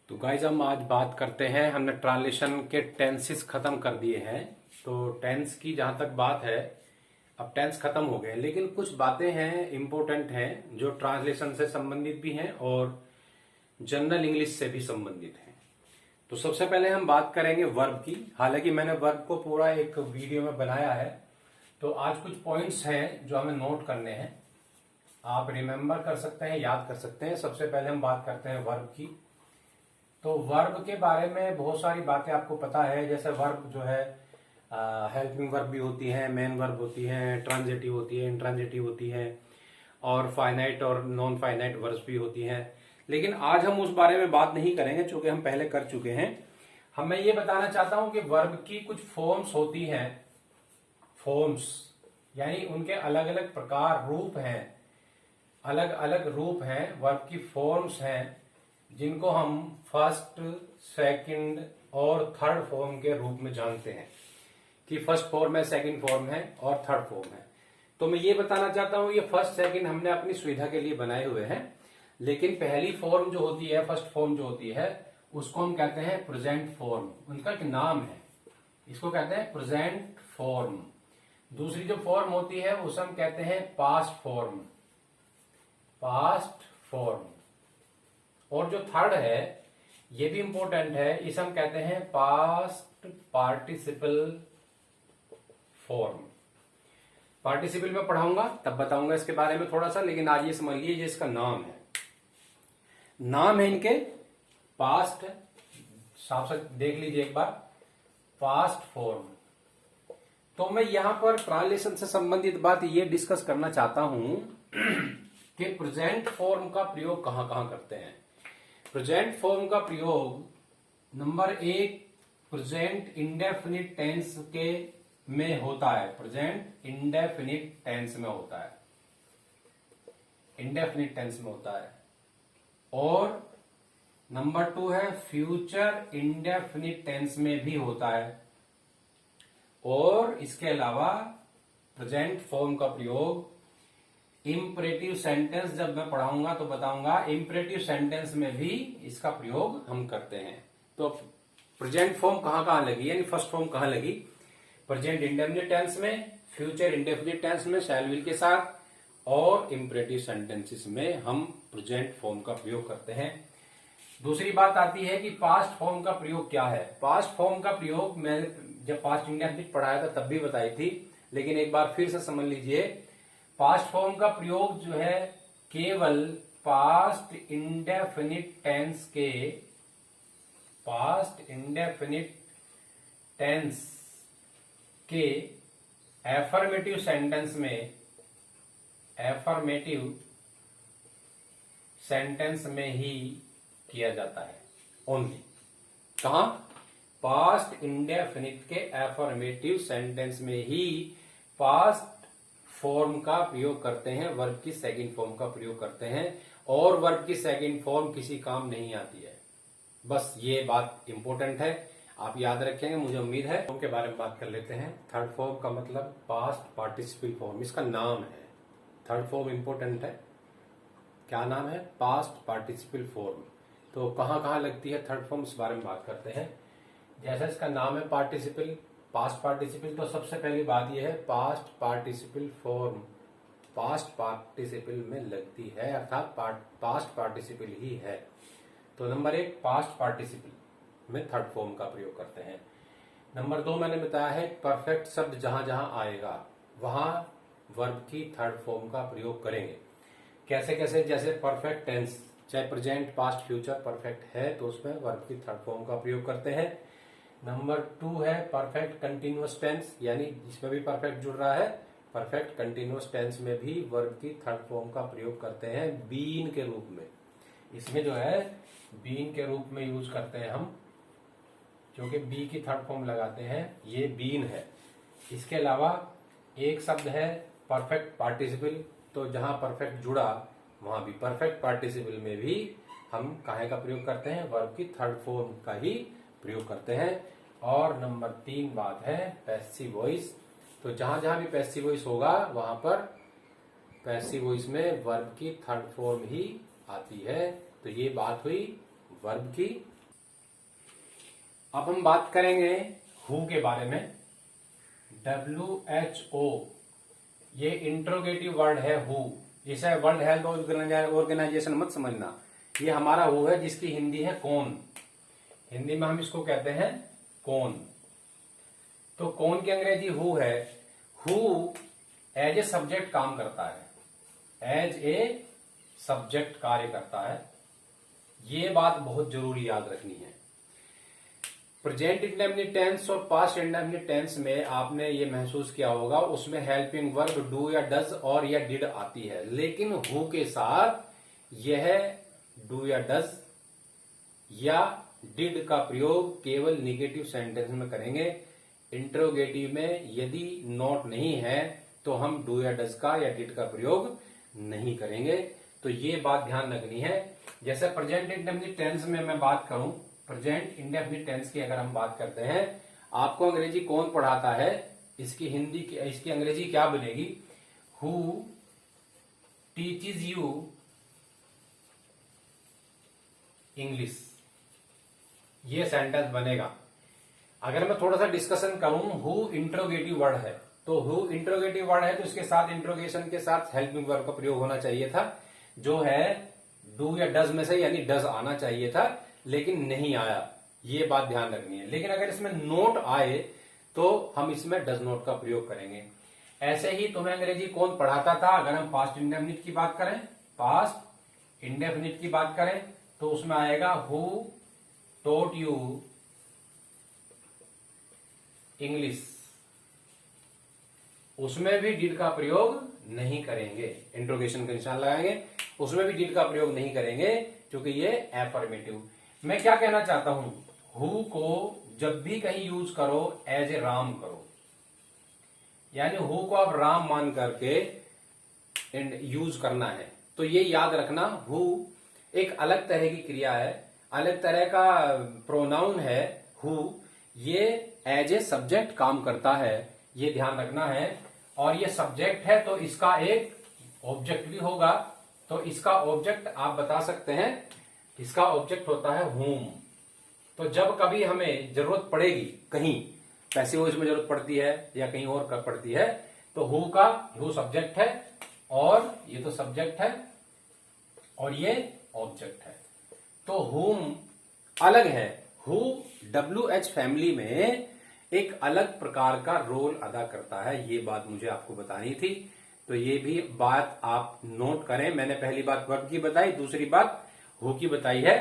तो गाइज हम आज बात करते हैं। हमने ट्रांसलेशन के टेंसेस खत्म कर दिए हैं। तो टेंस की जहां तक बात है, अब टेंस खत्म हो गए, लेकिन कुछ बातें हैं इंपॉर्टेंट हैं जो ट्रांसलेशन से संबंधित भी हैं और जनरल इंग्लिश से भी संबंधित हैं। तो सबसे पहले हम बात करेंगे वर्ब की। हालांकि मैंने वर्ब को पूरा एक वीडियो में बनाया है, तो आज कुछ पॉइंट्स हैं जो हमें नोट करने हैं। आप रिमेम्बर कर सकते हैं, याद कर सकते हैं। सबसे पहले हम बात करते हैं वर्ब की। तो वर्ब के बारे में बहुत सारी बातें आपको पता है। जैसे वर्ब जो है हेल्पिंग वर्ब भी होती है, मेन वर्ब होती है, ट्रांजिटिव होती है, इंट्रांजिटिव होती है, और फाइनाइट और नॉन फाइनाइट वर्ब्स भी होती हैं। लेकिन आज हम उस बारे में बात नहीं करेंगे, चूंकि हम पहले कर चुके हैं। मैं ये बताना चाहता हूं कि वर्ब की कुछ फॉर्म्स होती हैं। फॉर्म्स यानी उनके अलग अलग प्रकार, रूप हैं, अलग अलग रूप हैं, वर्ब की फॉर्म्स हैं, जिनको हम फर्स्ट, सेकंड और थर्ड फॉर्म के रूप में जानते हैं कि फर्स्ट फॉर्म है, सेकंड फॉर्म है और थर्ड फॉर्म है। तो मैं ये बताना चाहता हूं, ये फर्स्ट सेकंड हमने अपनी सुविधा के लिए बनाए हुए हैं, लेकिन पहली फॉर्म जो होती है, फर्स्ट फॉर्म जो होती है, उसको हम कहते हैं प्रेजेंट फॉर्म। उनका एक नाम है, इसको कहते हैं प्रेजेंट फॉर्म। दूसरी जो फॉर्म होती है उसे हम कहते हैं पास्ट फॉर्म, पास्ट फॉर्म। और जो थर्ड है, ये भी इंपॉर्टेंट है, इसे हम कहते हैं पास्ट पार्टिसिपल फॉर्म। पार्टिसिपल में पढ़ाऊंगा, तब बताऊंगा इसके बारे में थोड़ा सा, लेकिन आज ये समझ लीजिए ये इसका नाम है। नाम है इनके पास्ट, साफ साफ देख लीजिए एक बार, पास्ट फॉर्म। तो मैं यहां पर ट्रांसलेशन से संबंधित बात ये डिस्कस करना चाहता हूं कि प्रेजेंट फॉर्म का प्रयोग कहां कहां करते हैं। प्रेजेंट फॉर्म का प्रयोग नंबर 1 प्रेजेंट इंडेफिनिट टेंस के में होता है। प्रेजेंट इंडेफिनिट टेंस में होता है, इंडेफिनिट टेंस में होता है। और नंबर 2 है फ्यूचर इंडेफिनिट टेंस में भी होता है। और इसके अलावा प्रेजेंट फॉर्म का प्रयोग इंपरेटिव सेंटेंस, जब मैं पढ़ाऊंगा तो बताऊंगा, इंपरेटिव सेंटेंस में भी इसका प्रयोग हम करते हैं। तो प्रेजेंट फॉर्म कहां कहां लगी, यानी फर्स्ट फॉर्म कहां लगी? प्रेजेंट इंडेफिनिट टेंस में, फ्यूचर इंडेफिनिट टेंस में शैल विल के साथ, और इंपरेटिव सेंटेंसेस में हम प्रेजेंट फॉर्म का प्रयोग करते हैं। दूसरी बात आती है कि पास्ट फॉर्म का प्रयोग क्या है। पास्ट फॉर्म का प्रयोग मैंने जब पास्ट इंडेफिनिट पढ़ाया था तब भी बताई थी, लेकिन एक बार फिर से समझ लीजिए। पास्ट फॉर्म का प्रयोग जो है केवल पास्ट इंडेफिनिट टेंस के, पास्ट इंडेफिनिट टेंस के एफर्मेटिव सेंटेंस में, एफर्मेटिव सेंटेंस में ही किया जाता है। ओनली कहां? पास्ट इंडेफिनिट के एफर्मेटिव सेंटेंस में ही पास्ट फॉर्म का प्रयोग करते हैं, वर्ब की सेकंड फॉर्म का प्रयोग करते हैं। और वर्ब की सेकंड फॉर्म किसी काम नहीं आती है। बस ये बात इंपॉर्टेंट है, आप याद रखेंगे, मुझे उम्मीद है। फॉर्म के बारे में बात कर लेते हैं। थर्ड फॉर्म का मतलब पास्ट पार्टिसिपल फॉर्म, इसका नाम है। थर्ड फॉर्म इंपॉर्टेंट है। क्या नाम है? Past participle form. तो कहां कहां लगती है थर्ड फॉर्म, इस बारे में बात करते हैं। जैसा इसका नाम है पार्टिसिपल, पास्ट पार्टिसिपल, तो सबसे पहली बात यह है past participle form past participle में लगती है, अर्थात पास्ट पार्टिसिपल ही है। तो नंबर 1 पास्ट पार्टिसिपल में थर्ड फॉर्म का प्रयोग करते हैं। नंबर 2 मैंने बताया है परफेक्ट शब्द जहां जहां आएगा वहां वर्ब की थर्ड फॉर्म का प्रयोग करेंगे। कैसे कैसे? जैसे परफेक्ट टेंस, चाहे प्रेजेंट, पास्ट, फ्यूचर परफेक्ट है तो उसमें वर्ब की थर्ड फॉर्म का प्रयोग करते हैं। नंबर 2 है परफेक्ट कंटिन्यूअस टेंस, यानी इसमें भी परफेक्ट जुड़ रहा है। परफेक्ट कंटिन्यूअस टेंस में भी वर्ब की थर्ड फॉर्म का प्रयोग करते हैं बीन के रूप में। इसमें जो है बीन के रूप में यूज करते हैं हम, क्योंकि बी की थर्ड फॉर्म लगाते हैं, ये बीन है। इसके अलावा एक शब्द है परफेक्ट पार्टिसिपल, तो जहां परफेक्ट जुड़ा वहां भी परफेक्ट पार्टिसिपल में भी हम काहे का प्रयोग करते हैं? वर्ब की थर्ड फॉर्म का ही प्रयोग करते हैं। और नंबर 3 बात है पैसिव वॉइस। तो जहां जहां भी पैसिव वॉइस होगा वहां पर पैसिव वॉइस में वर्ब की थर्ड फॉर्म ही आती है। तो ये बात हुई वर्ब की अब हम बात करेंगे हु के बारे में। WHO, ये इंट्रोगेटिव वर्ड है हु। इसे वर्ल्ड हेल्थ ऑर्गेनाइजेशन मत समझना, ये हमारा हु है जिसकी हिंदी है कौन। हिंदी में हम इसको कहते हैं कौन। तो कौन की अंग्रेजी हु है। हु एज ए सब्जेक्ट काम करता है, एज ए सब्जेक्ट कार्य करता है। ये बात बहुत जरूरी याद रखनी है। प्रेजेंट इंडेफिनिट टेंस और पास्ट इंडेफिनिट टेंस में आपने ये महसूस किया होगा, उसमें हेल्पिंग वर्ब डू या डज और या डिड आती है, लेकिन हु के साथ यह डू या डज या डिड का प्रयोग केवल निगेटिव सेंटेंस में करेंगे। इंट्रोगेटिव में यदि नॉट नहीं है तो हम डू या डज का या डिड का प्रयोग नहीं करेंगे। तो ये बात ध्यान रखनी है। जैसे प्रेजेंट इंडेफिनिट टेंस में मैं बात करूं, प्रेजेंट इंडेफिनिट टेंस की अगर हम बात करते हैं, आपको अंग्रेजी कौन पढ़ाता है, इसकी हिंदी इसकी अंग्रेजी क्या बनेगी। हु टीचेज यू इंग्लिश, ये सेंटेंस बनेगा। अगर मैं थोड़ा सा डिस्कशन करूं, हु इंट्रोगेटिव वर्ड है, तो हु इंट्रोगेटिव वर्ड है तो इसके साथ इंट्रोगेशन के साथ हेल्पिंग वर्ब का प्रयोग होना चाहिए था, जो है डू या डज में से, यानी डज आना चाहिए था, लेकिन नहीं आया। ये बात ध्यान रखनी है। लेकिन अगर इसमें नोट आए तो हम इसमें डज नोट का प्रयोग करेंगे। ऐसे ही तुम्हें अंग्रेजी कौन पढ़ाता था। अगर हम पास्ट इंडेफिनिट की बात करें, पास्ट इंडेफिनिट की बात करें तो उसमें आएगा हु टोट यू इंग्लिश। उसमें भी डिड का प्रयोग नहीं करेंगे, इंट्रोगेशन का निशान लगाएंगे, उसमें भी डिड का प्रयोग नहीं करेंगे क्योंकि ये एफर्मेटिव। मैं क्या कहना चाहता हूं, हु को जब भी कहीं यूज करो एज ए राम करो, यानी हु को आप राम मान करके यूज करना है। तो ये याद रखना, हु एक अलग तरह की क्रिया है, अलग तरह का प्रोनाउन है हु, ये एज ए सब्जेक्ट काम करता है, ये ध्यान रखना है। और ये सब्जेक्ट है तो इसका एक ऑब्जेक्ट भी होगा, तो इसका ऑब्जेक्ट आप बता सकते हैं, इसका ऑब्जेक्ट होता है होम। तो जब कभी हमें जरूरत पड़ेगी, कहीं पैसिव वॉइस में जरूरत पड़ती है या कहीं और पड़ती है, तो हु सब्जेक्ट है और ये तो सब्जेक्ट है और ये ऑब्जेक्ट है। तो होम अलग है। हु WH फैमिली में एक अलग प्रकार का रोल अदा करता है, ये बात मुझे आपको बतानी थी। तो ये भी बात आप नोट करें। मैंने पहली बात वर्ब की बताई, दूसरी बात हु की बताई है।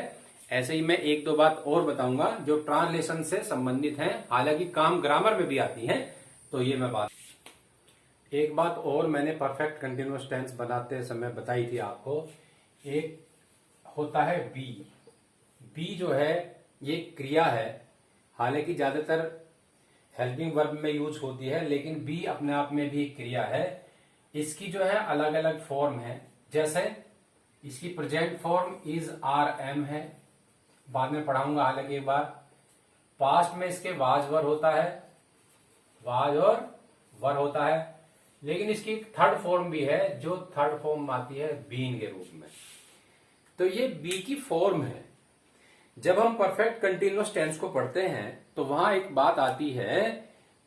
ऐसे ही मैं एक दो बात और बताऊंगा जो ट्रांसलेशन से संबंधित हैं, हालांकि काम ग्रामर में भी आती हैं। तो ये मैं बात, एक बात और मैंने परफेक्ट कंटिन्यूअस टेंस बनाते समय बताई थी आपको, एक होता है बी। बी जो है ये क्रिया है, हालांकि ज्यादातर हेल्पिंग वर्ब में यूज होती है, लेकिन बी अपने आप में भी एक क्रिया है। इसकी जो है अलग अलग फॉर्म है, जैसे इसकी प्रेजेंट फॉर्म इज RM है, बाद में पढ़ाऊंगा हालांकि एक बार। पास्ट में इसके वाज वर होता है, वाज और वर होता है, लेकिन इसकी एक थर्ड फॉर्म भी है जो थर्ड फॉर्म आती है बीन के रूप में। तो ये बी की फॉर्म है। जब हम परफेक्ट कंटिन्यूअस टेंस को पढ़ते हैं तो वहां एक बात आती है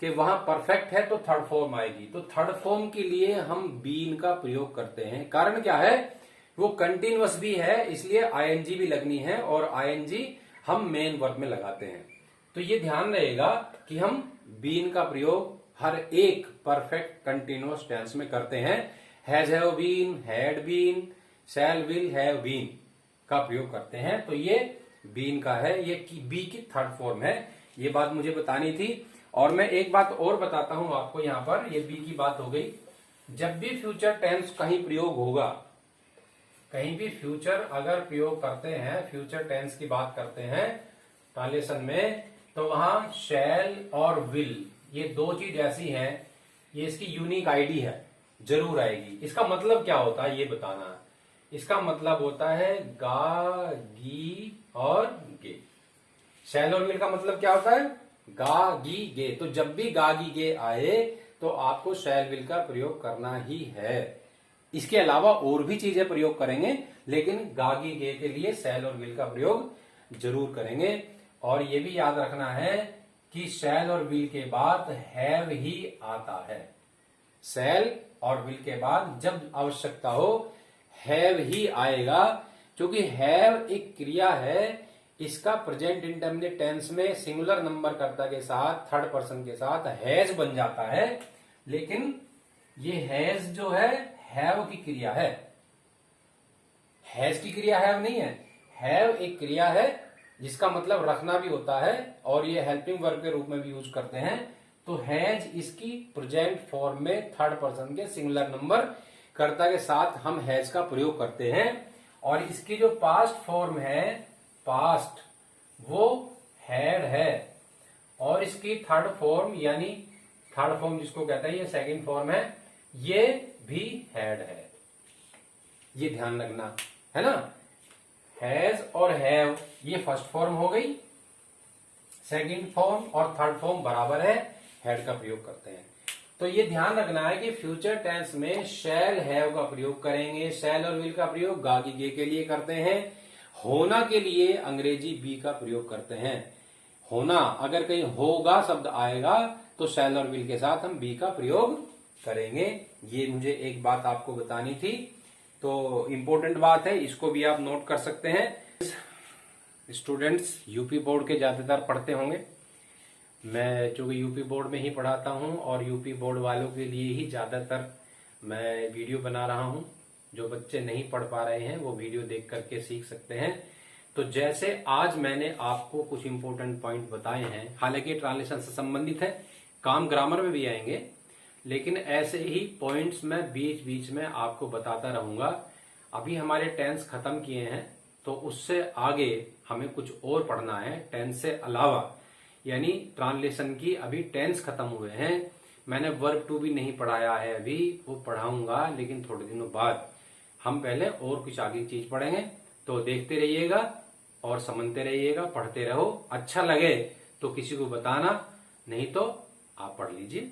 कि वहां परफेक्ट है तो थर्ड फॉर्म आएगी, तो थर्ड फॉर्म के लिए हम बीन का प्रयोग करते हैं। कारण क्या है, वो कंटिन्यूअस भी है इसलिए ING भी लगनी है, और ING हम मेन वर्ब में लगाते हैं। तो ये ध्यान रहेगा कि हम बीन का प्रयोग हर एक परफेक्ट कंटिन्यूअस टेंस में करते हैं। Has have been, had been, shall will have been का प्रयोग करते हैं। तो ये बीन का है, ये बी की थर्ड फॉर्म है। ये बात मुझे बतानी थी। और मैं एक बात और बताता हूं आपको, यहां पर ये बी की बात हो गई। जब भी फ्यूचर टेंस कहीं प्रयोग होगा, कहीं भी फ्यूचर अगर प्रयोग करते हैं, फ्यूचर टेंस की बात करते हैं ट्रांसलेशन में, तो वहां शैल और विल ये दो चीज ऐसी हैं, ये इसकी यूनिक आईडी है, जरूर आएगी। इसका मतलब क्या होता है ये बताना है। इसका मतलब होता है गा, गी और गे। शैल और विल का मतलब क्या होता है, गा, गी, गे। तो जब भी गा, गी, गे आए तो आपको शैल विल का प्रयोग करना ही है। इसके अलावा और भी चीजें प्रयोग करेंगे, लेकिन गा, गी, गे के लिए शैल और विल का प्रयोग जरूर करेंगे। और ये भी याद रखना है कि शैल और विल के बाद हैव ही आता है। शैल और विल के बाद जब आवश्यकता हो हैव ही आएगा, क्योंकि हैव एक क्रिया है, इसका प्रेजेंट इंडेफिनिट टेंस में सिंगुलर नंबर कर्ता के साथ थर्ड पर्सन के साथ हैज बन जाता है, लेकिन ये हैज जो है हैव की क्रिया है, हैज की क्रिया हैव नहीं है। हैव एक क्रिया है जिसका मतलब रखना भी होता है और ये हेल्पिंग वर्ब के रूप में भी यूज करते हैं। तो हैज इसकी प्रेजेंट फॉर्म में थर्ड पर्सन के सिंगुलर नंबर कर्ता के साथ हम हैज का प्रयोग करते हैं, और इसकी जो पास्ट फॉर्म है पास्ट वो हैड है, और इसकी थर्ड फॉर्म यानी थर्ड फॉर्म जिसको कहते हैं ये सेकंड फॉर्म है, ये भी हैड है। ये ध्यान रखना है ना। हैज और हैव ये फर्स्ट फॉर्म हो गई, सेकंड फॉर्म और थर्ड फॉर्म बराबर है, हैड का प्रयोग करते हैं। तो ये ध्यान रखना है कि फ्यूचर टेंस में शैल हैव का प्रयोग करेंगे, शैल और विल का प्रयोग गागी गे के लिए करते हैं, होना के लिए अंग्रेजी बी का प्रयोग करते हैं। होना अगर कहीं होगा शब्द आएगा तो शैल और विल के साथ हम बी का प्रयोग करेंगे। ये मुझे एक बात आपको बतानी थी, तो इंपॉर्टेंट बात है, इसको भी आप नोट कर सकते हैं। स्टूडेंट्स यूपी बोर्ड के ज्यादातर पढ़ते होंगे, मैं चूंकि यूपी बोर्ड में ही पढ़ाता हूं और यूपी बोर्ड वालों के लिए ही ज्यादातर मैं वीडियो बना रहा हूं। जो बच्चे नहीं पढ़ पा रहे हैं वो वीडियो देख करके सीख सकते हैं। तो जैसे आज मैंने आपको कुछ इंपॉर्टेंट पॉइंट बताए हैं, हालांकि ट्रांसलेशन से संबंधित है, काम ग्रामर में भी आएंगे, लेकिन ऐसे ही पॉइंट्स मैं बीच बीच में आपको बताता रहूंगा। अभी हमारे टेंस खत्म किए हैं, तो उससे आगे हमें कुछ और पढ़ना है टेंस से अलावा, यानी ट्रांसलेशन की अभी टेंस खत्म हुए हैं। मैंने वर्ब टू भी नहीं पढ़ाया है अभी, वो पढ़ाऊंगा लेकिन थोड़े दिनों बाद। हम पहले और कुछ आगे चीज पढ़ेंगे, तो देखते रहिएगा और समझते रहिएगा, पढ़ते रहो। अच्छा लगे तो किसी को बताना, नहीं तो आप पढ़ लीजिए।